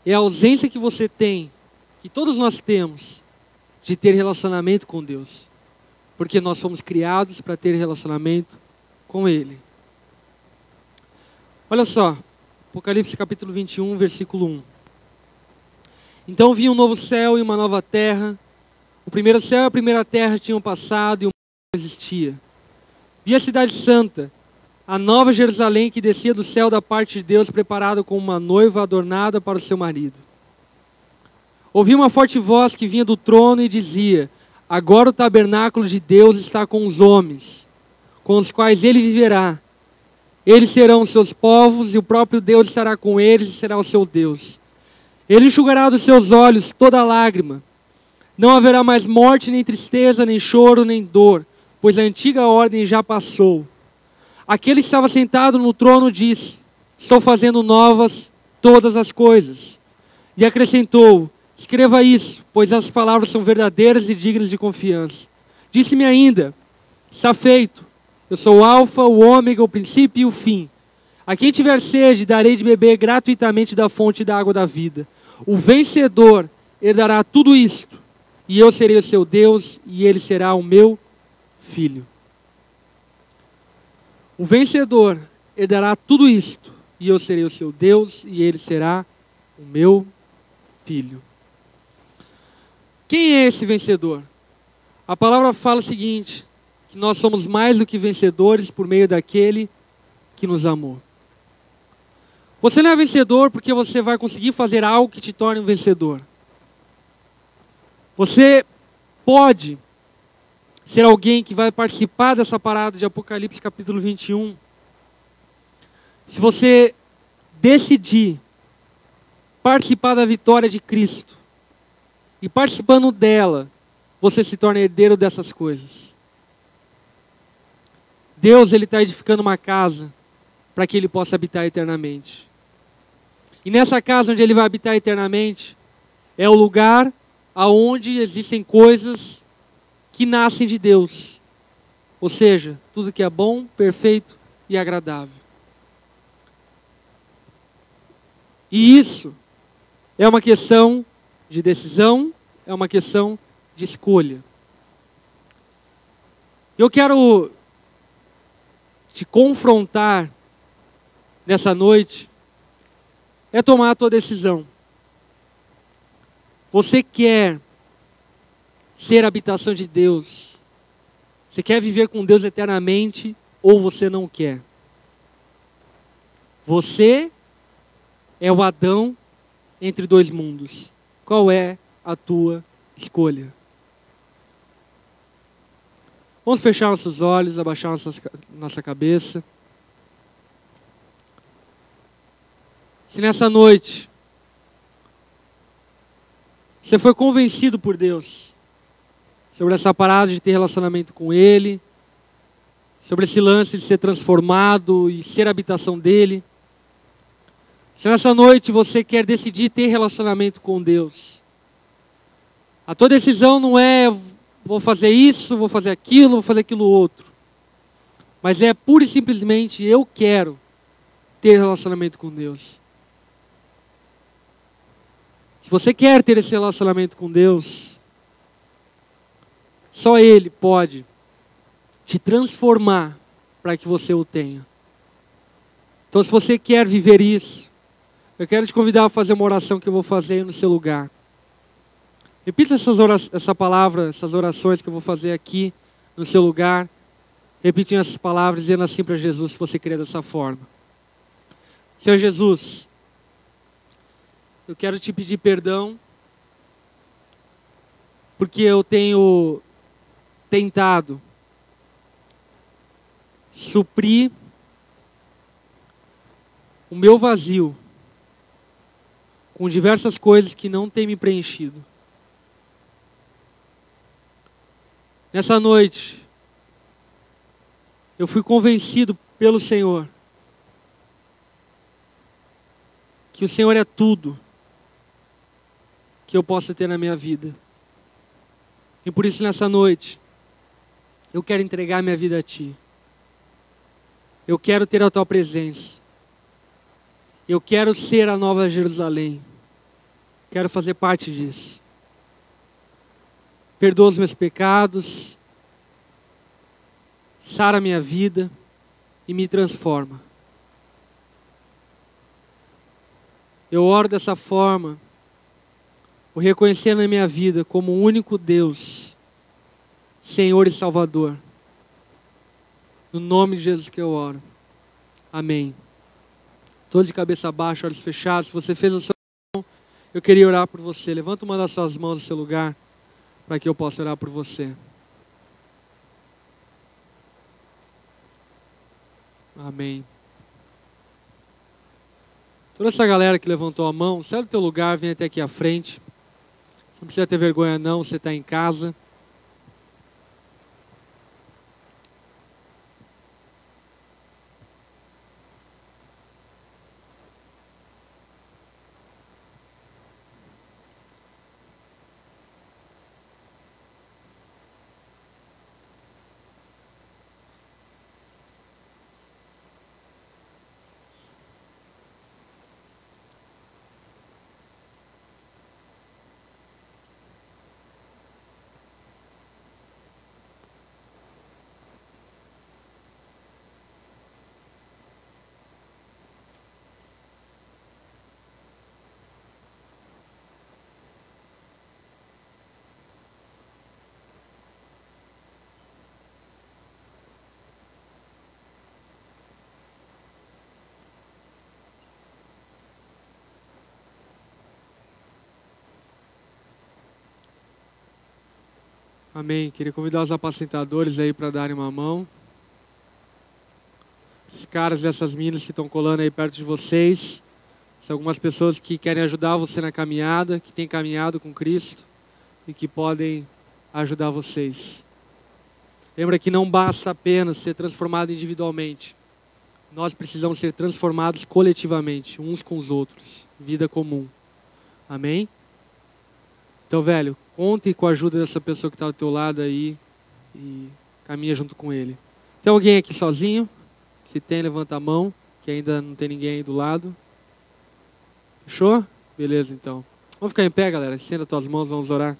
É a ausência que você tem, que todos nós temos, de ter relacionamento com Deus. Porque nós fomos criados para ter relacionamento com Ele. Olha só, Apocalipse capítulo 21, versículo 1. Então vi um novo céu e uma nova terra. O primeiro céu e a primeira terra tinham passado e o mar não existia. Vi a cidade santa, a nova Jerusalém que descia do céu da parte de Deus, preparada como uma noiva adornada para o seu marido. Ouvi uma forte voz que vinha do trono e dizia: agora o tabernáculo de Deus está com os homens, com os quais ele viverá. Eles serão os seus povos e o próprio Deus estará com eles e será o seu Deus. Ele enxugará dos seus olhos toda lágrima. Não haverá mais morte, nem tristeza, nem choro, nem dor, pois a antiga ordem já passou. Aquele que estava sentado no trono disse: estou fazendo novas todas as coisas. E acrescentou: escreva isso, pois as palavras são verdadeiras e dignas de confiança. Disse-me ainda: está feito. Eu sou o Alfa, o Ômega, o princípio e o fim. A quem tiver sede, darei de beber gratuitamente da fonte da água da vida. O vencedor herdará tudo isto, e eu serei o seu Deus, e ele será o meu filho. O vencedor herdará tudo isto, e eu serei o seu Deus, e ele será o meu filho. Quem é esse vencedor? A palavra fala o seguinte: que nós somos mais do que vencedores por meio daquele que nos amou. Você não é vencedor porque você vai conseguir fazer algo que te torne um vencedor. Você pode ser alguém que vai participar dessa parada de Apocalipse capítulo 21. Se você decidir participar da vitória de Cristo, e participando dela, você se torna herdeiro dessas coisas. Deus, Ele está edificando uma casa para que Ele possa habitar eternamente. E nessa casa onde Ele vai habitar eternamente, é o lugar aonde existem coisas que nascem de Deus. Ou seja, tudo que é bom, perfeito e agradável. E isso é uma questão de decisão, é uma questão de escolha. Eu quero te confrontar nessa noite é tomar a tua decisão. Você quer ser a habitação de Deus? Você quer viver com Deus eternamente ou você não quer? Você é o Adão entre dois mundos. Qual é a tua escolha? Vamos fechar nossos olhos, abaixar nossa cabeça. Se nessa noite você foi convencido por Deus sobre essa parada de ter relacionamento com Ele, sobre esse lance de ser transformado e ser a habitação dEle, se nessa noite você quer decidir ter relacionamento com Deus, a tua decisão não é vou fazer isso, vou fazer aquilo outro, mas é pura e simplesmente eu quero ter relacionamento com Deus. Se você quer ter esse relacionamento com Deus, só Ele pode te transformar para que você o tenha. Então, se você quer viver isso, eu quero te convidar a fazer uma oração que eu vou fazer aí no seu lugar. Repita essa palavra, essas orações que eu vou fazer aqui no seu lugar, repetindo essas palavras, dizendo assim para Jesus, se você querer dessa forma. Senhor Jesus, eu quero te pedir perdão, porque eu tenho tentado suprir o meu vazio com diversas coisas que não têm me preenchido. Nessa noite, eu fui convencido pelo Senhor que o Senhor é tudo que eu possa ter na minha vida. E por isso nessa noite, eu quero entregar minha vida a Ti. Eu quero ter a Tua presença. Eu quero ser a Nova Jerusalém. Quero fazer parte disso. Perdoa os meus pecados, sara a minha vida e me transforma. Eu oro dessa forma, o reconhecer na minha vida como o único Deus, Senhor e Salvador. No nome de Jesus que eu oro. Amém. Todos de cabeça baixa, olhos fechados. Se você fez a sua oração, eu queria orar por você. Levanta uma das suas mãos do seu lugar, para que eu possa orar por você. Amém. Toda essa galera que levantou a mão, sai do teu lugar, vem até aqui à frente. Não precisa ter vergonha não, você está em casa. Amém. Queria convidar os apacentadores aí para darem uma mão. Esses caras e essas meninas que estão colando aí perto de vocês. São algumas pessoas que querem ajudar você na caminhada, que têm caminhado com Cristo e que podem ajudar vocês. Lembra que não basta apenas ser transformado individualmente. Nós precisamos ser transformados coletivamente, uns com os outros. Vida comum. Amém? Então, velho, conte com a ajuda dessa pessoa que está ao teu lado aí e caminha junto com ele. Tem alguém aqui sozinho? Se tem, levanta a mão, que ainda não tem ninguém aí do lado. Fechou? Beleza, então. Vamos ficar em pé, galera. Estenda tuas mãos, vamos orar.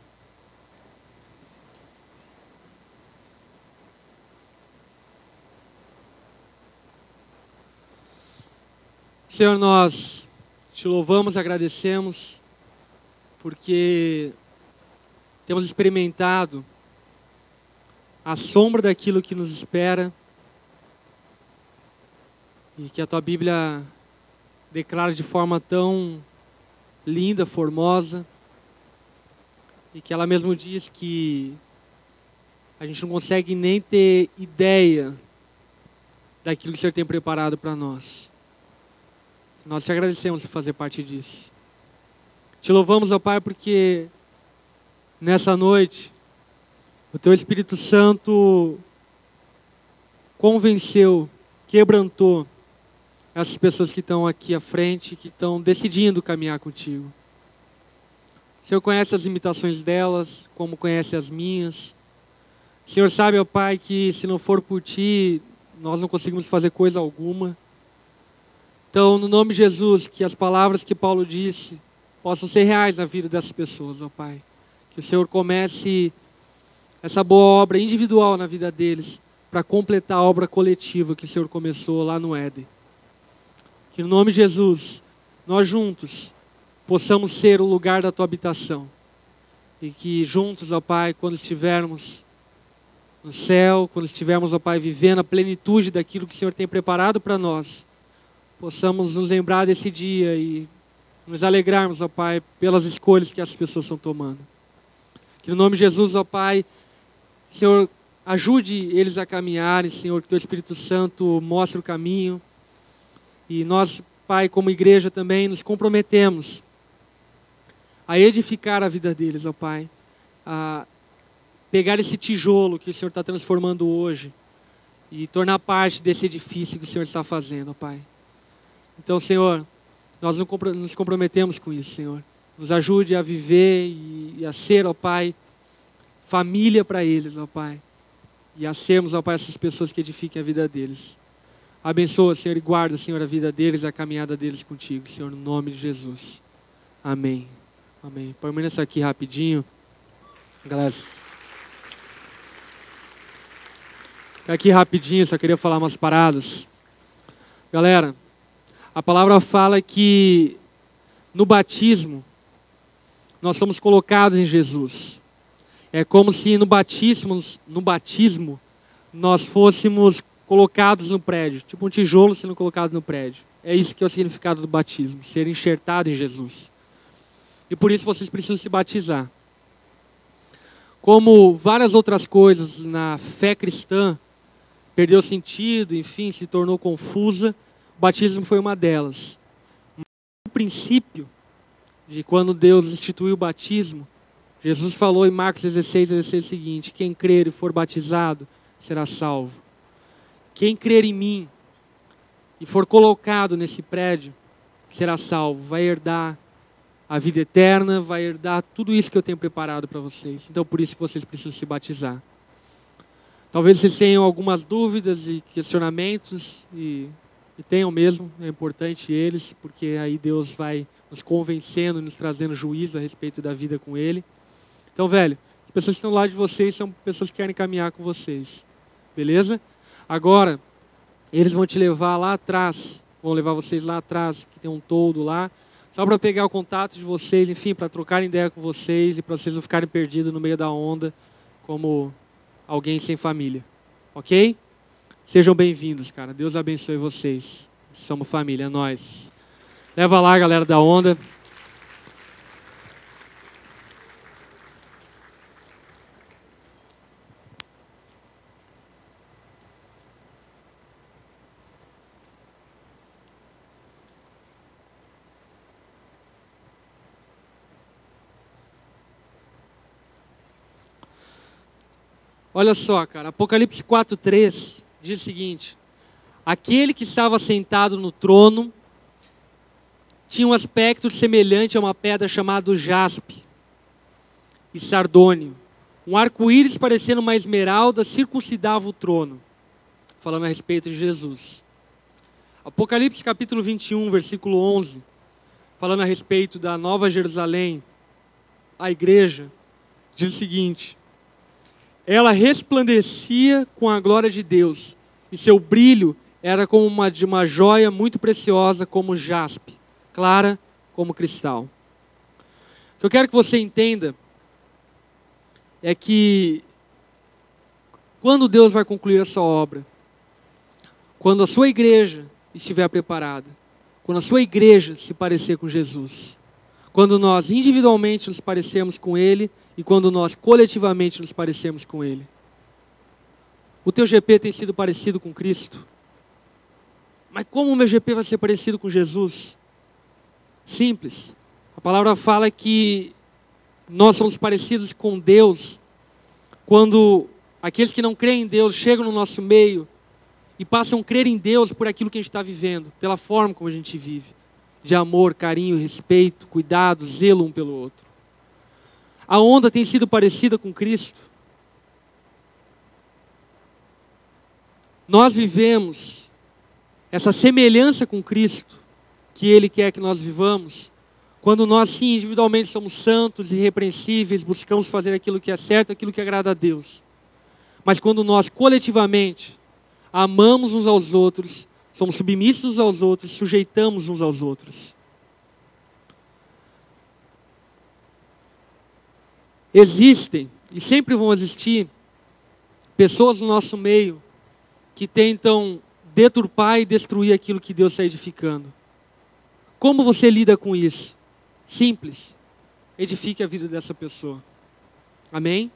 Senhor, nós te louvamos, agradecemos, porque temos experimentado a sombra daquilo que nos espera e que a tua Bíblia declara de forma tão linda, formosa, e que ela mesmo diz que a gente não consegue nem ter ideia daquilo que o Senhor tem preparado para nós. Nós te agradecemos por fazer parte disso. Te louvamos, ó Pai, porque nessa noite o Teu Espírito Santo convenceu, quebrantou essas pessoas que estão aqui à frente, que estão decidindo caminhar contigo. O Senhor conhece as limitações delas, como conhece as minhas. O Senhor sabe, ó Pai, que se não for por Ti, nós não conseguimos fazer coisa alguma. Então, no nome de Jesus, que as palavras que Paulo disse possam ser reais na vida dessas pessoas, ó Pai. Que o Senhor comece essa boa obra individual na vida deles, para completar a obra coletiva que o Senhor começou lá no Éden. Que no nome de Jesus, nós juntos possamos ser o lugar da Tua habitação. E que juntos, ó Pai, quando estivermos no céu, quando estivermos, ó Pai, vivendo a plenitude daquilo que o Senhor tem preparado para nós, possamos nos lembrar desse dia e nos alegrarmos, ó Pai, pelas escolhas que as pessoas estão tomando. Que no nome de Jesus, ó Pai, Senhor, ajude eles a caminharem, Senhor, que Teu Espírito Santo mostre o caminho. E nós, Pai, como igreja também, nos comprometemos a edificar a vida deles, ó Pai. A pegar esse tijolo que o Senhor está transformando hoje e tornar parte desse edifício que o Senhor está fazendo, ó Pai. Então, Senhor, nós nos comprometemos com isso, Senhor. Nos ajude a viver e a ser, ó Pai, família para eles, ó Pai. E a sermos, ó Pai, essas pessoas que edifiquem a vida deles. Abençoa, Senhor, e guarda, Senhor, a vida deles, a caminhada deles contigo, Senhor, no nome de Jesus. Amém. Amém. Permaneça aqui rapidinho. Galera, aqui rapidinho, só queria falar umas paradas. Galera, a palavra fala que no batismo nós somos colocados em Jesus. É como se no batismo nós fôssemos colocados no prédio, tipo um tijolo sendo colocado no prédio. É isso que é o significado do batismo, ser enxertado em Jesus. E por isso vocês precisam se batizar. Como várias outras coisas na fé cristã perdeu sentido, enfim, se tornou confusa, o batismo foi uma delas. Mas o princípio de quando Deus instituiu o batismo, Jesus falou em Marcos 16 o seguinte: quem crer e for batizado será salvo. Quem crer em mim e for colocado nesse prédio será salvo, vai herdar a vida eterna, vai herdar tudo isso que eu tenho preparado para vocês. Então por isso que vocês precisam se batizar. Talvez vocês tenham algumas dúvidas e questionamentos, e tenham mesmo, é importante eles, porque aí Deus vai nos convencendo, nos trazendo juízo a respeito da vida com Ele. Então, velho, as pessoas que estão lá de vocês são pessoas que querem caminhar com vocês. Beleza? Agora, eles vão te levar lá atrás, vão levar vocês lá atrás, que tem um toldo lá, só para pegar o contato de vocês, enfim, para trocarem ideia com vocês e para vocês não ficarem perdidos no meio da onda, como alguém sem família. Ok? Sejam bem-vindos, cara. Deus abençoe vocês. Somos família, é nóis. Leva lá, galera da onda. Olha só, cara, Apocalipse 4:3 diz o seguinte: aquele que estava sentado no trono tinha um aspecto semelhante a uma pedra chamada jaspe e sardônio. Um arco-íris parecendo uma esmeralda circuncidava o trono, falando a respeito de Jesus. Apocalipse capítulo 21, versículo 11, falando a respeito da Nova Jerusalém, a igreja, diz o seguinte: ela resplandecia com a glória de Deus, e seu brilho era como de uma joia muito preciosa, como jaspe, clara como cristal. O que eu quero que você entenda é que quando Deus vai concluir a sua obra, quando a sua igreja estiver preparada, quando a sua igreja se parecer com Jesus, quando nós individualmente nos parecemos com Ele e quando nós coletivamente nos parecemos com Ele. O teu GP tem sido parecido com Cristo? Mas como o meu GP vai ser parecido com Jesus? Simples. A palavra fala que nós somos parecidos com Deus quando aqueles que não creem em Deus chegam no nosso meio e passam a crer em Deus por aquilo que a gente está vivendo, pela forma como a gente vive, de amor, carinho, respeito, cuidado, zelo um pelo outro. A onda tem sido parecida com Cristo. Nós vivemos essa semelhança com Cristo, que Ele quer que nós vivamos, quando nós, sim, individualmente somos santos, irrepreensíveis, buscamos fazer aquilo que é certo, aquilo que agrada a Deus. Mas quando nós, coletivamente, amamos uns aos outros, somos submissos uns aos outros, sujeitamos uns aos outros. Existem, e sempre vão existir, pessoas no nosso meio que tentam deturpar e destruir aquilo que Deus está edificando. Como você lida com isso? Simples. Edifique a vida dessa pessoa. Amém?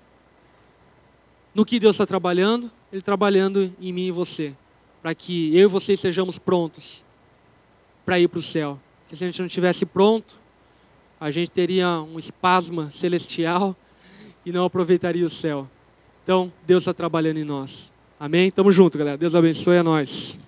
No que Deus está trabalhando? Ele trabalhando em mim e você. Para que eu e você sejamos prontos para ir para o céu. Porque se a gente não estivesse pronto, a gente teria um espasma celestial e não aproveitaria o céu. Então, Deus está trabalhando em nós. Amém? Tamo junto, galera. Deus abençoe a nós.